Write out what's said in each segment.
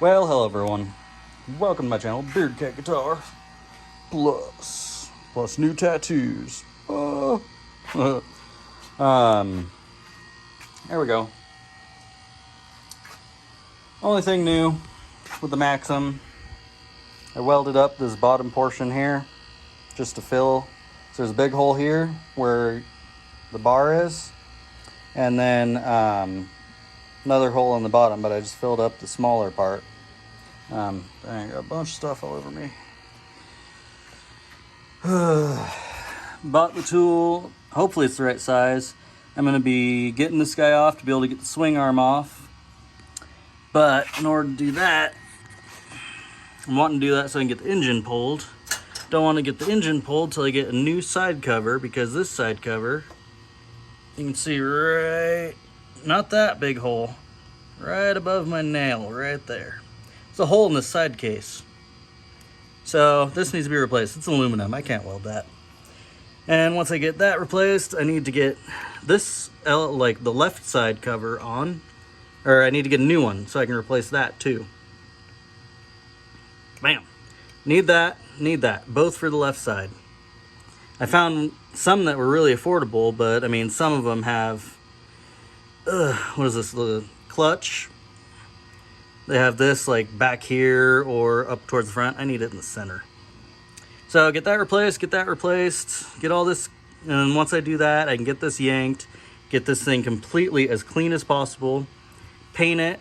Well, hello everyone. Welcome to my channel, Beard Cat Guitar. Plus new tattoos. There we go. Only thing new with the Maxim, I welded up this bottom portion here just to fill. So there's a big hole here where the bar is, and then another hole on the bottom, but I just filled up the smaller part. I got a bunch of stuff all over me. Bought the tool. Hopefully it's the right size. I'm going to be getting this guy off to be able to get the swing arm off. But in order to do that, I'm wanting to do that so I can get the engine pulled. Don't want to get the engine pulled till I get a new side cover, because this side cover, you can see right, not that big hole, right above my nail, right there. There's a hole in the side case. So this needs to be replaced. It's aluminum, I can't weld that. And once I get that replaced, I need to get this, like the left side cover on, or I need to get a new one so I can replace that too. Bam. Need that, both for the left side. I found some that were really affordable, but I mean, some of them have, what is this, the clutch? They have this like back here or up towards the front. I need it in the center. So get that replaced, get all this, and once I do that, I can get this yanked, get this thing completely as clean as possible, paint it,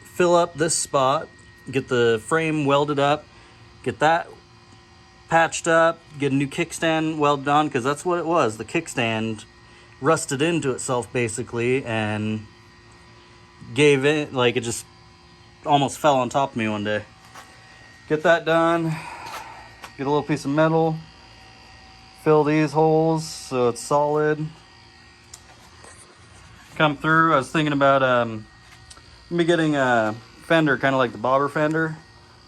fill up this spot, get the frame welded up, get that patched up, get a new kickstand welded on, because that's what it was. The kickstand rusted into itself basically and gave it, like it just almost fell on top of me one day. Get that done, get a little piece of metal, fill these holes so it's solid. Come through, I was thinking about me getting a fender, kind of like the bobber fender,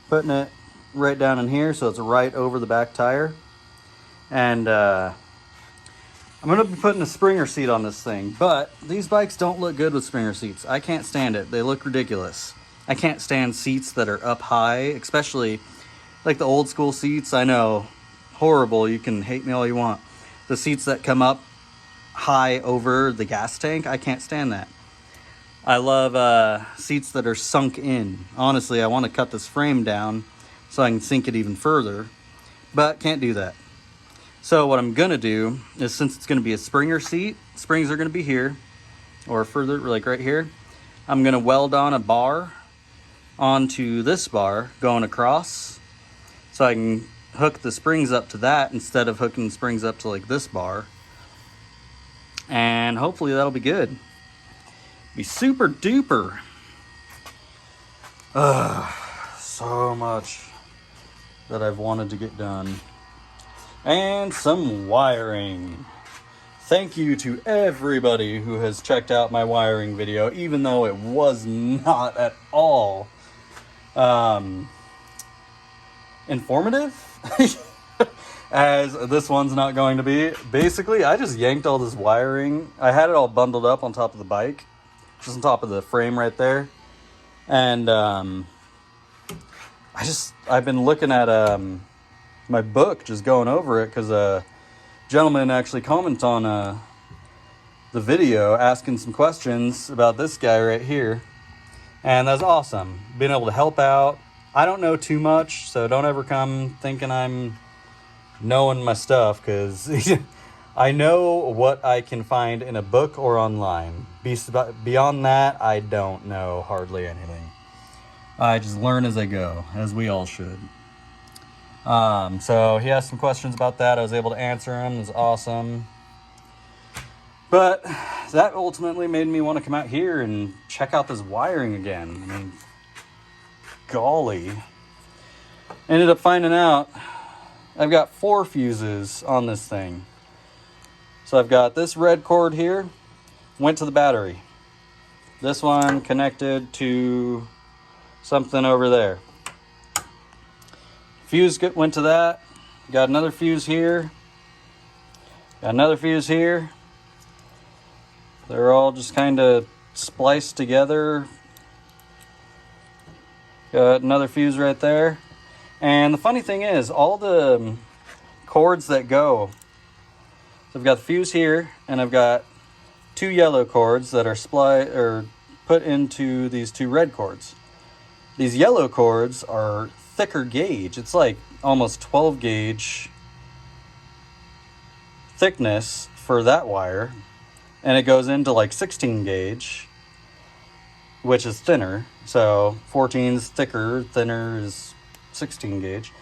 putting it right down in here so it's right over the back tire. And I'm going to be putting a Springer seat on this thing, but these bikes don't look good with Springer seats. I can't stand it. They look ridiculous. I can't stand seats that are up high, especially like the old school seats. I know, horrible. You can hate me all you want. The seats that come up high over the gas tank, I can't stand that. I love seats that are sunk in. Honestly, I want to cut this frame down so I can sink it even further, but can't do that. So what I'm going to do is, since it's going to be a Springer seat, springs are going to be here, or further, like right here. I'm going to weld on a bar onto this bar going across, so I can hook the springs up to that instead of hooking the springs up to like this bar. And hopefully that'll be good. Be super duper. So much that I've wanted to get done. And some wiring. Thank you to everybody who has checked out my wiring video, even though it was not at all informative, as this one's not going to be. Basically, I just yanked all this wiring. I had it all bundled up on top of the bike, just on top of the frame right there. And I've been looking at my book, just going over it, because a gentleman actually commented on the video asking some questions about this guy right here, and that's awesome. Being able to help out. I don't know too much, so don't ever come thinking I'm knowing my stuff, because I know what I can find in a book or online. Beyond that, I don't know hardly anything. I just learn as I go, as we all should. So he asked some questions about that. I was able to answer them. It was awesome. But that ultimately made me want to come out here and check out this wiring again. I mean, golly. Ended up finding out I've got 4 fuses on this thing. So I've got this red cord here, went to the battery. This one connected to something over there. Fuse went to that. Got another fuse here. Got another fuse here. They're all just kind of spliced together Got another fuse right there. And the funny thing is, all the cords that go, so I've got the fuse here, and I've got 2 yellow cords that are put into these 2 red cords. These yellow cords are thicker gauge. It's like almost 12 gauge thickness for that wire, and it goes into like 16 gauge, which is thinner. So 14 is thicker, thinner is 16 gauge.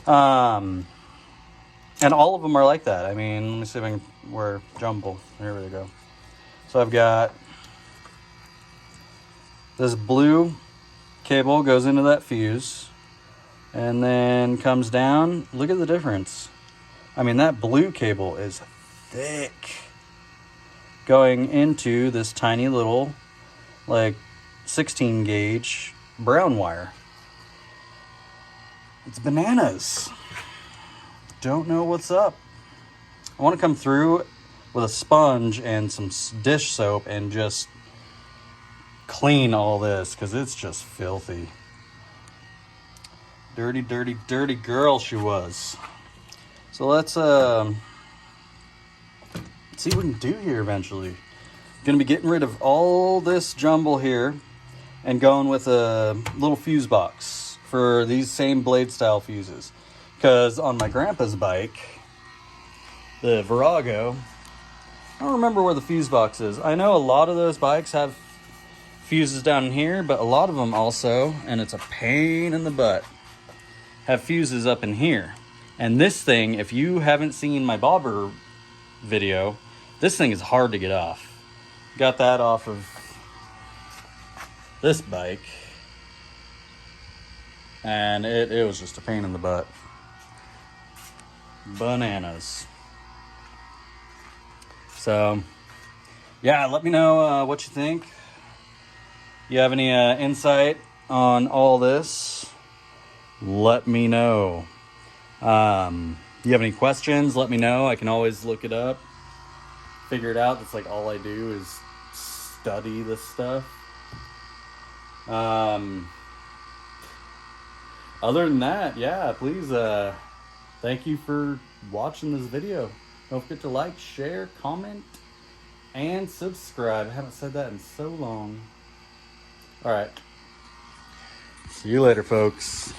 And all of them are like that. I mean, let me see if I can, where jumble. There we go. So I've got this blue cable goes into that fuse and then comes down. Look at the difference. I mean, that blue cable is thick going into this tiny little like 16 gauge brown wire. It's bananas. Don't know what's up. I want to come through with a sponge and some dish soap and just clean all this, because it's just filthy. Dirty, dirty, dirty girl she was. So let's see what we can do here eventually. Gonna be getting rid of all this jumble here and going with a little fuse box for these same blade style fuses. Because on my grandpa's bike, the Virago, I don't remember where the fuse box is. I know a lot of those bikes have fuses down here, but a lot of them also, and it's a pain in the butt, have fuses up in here. And this thing, if you haven't seen my bobber video, this thing is hard to get off. Got that off of this bike, and it was just a pain in the butt. Bananas. So yeah, let me know what you think. You have any insight on all this? Let me know. You have any questions? Let me know. I can always look it up, figure it out. That's like all I do is study this stuff. Other than that, yeah, please thank you for watching this video. Don't forget to like, share, comment, and subscribe. I haven't said that in so long. All right. See you later, folks.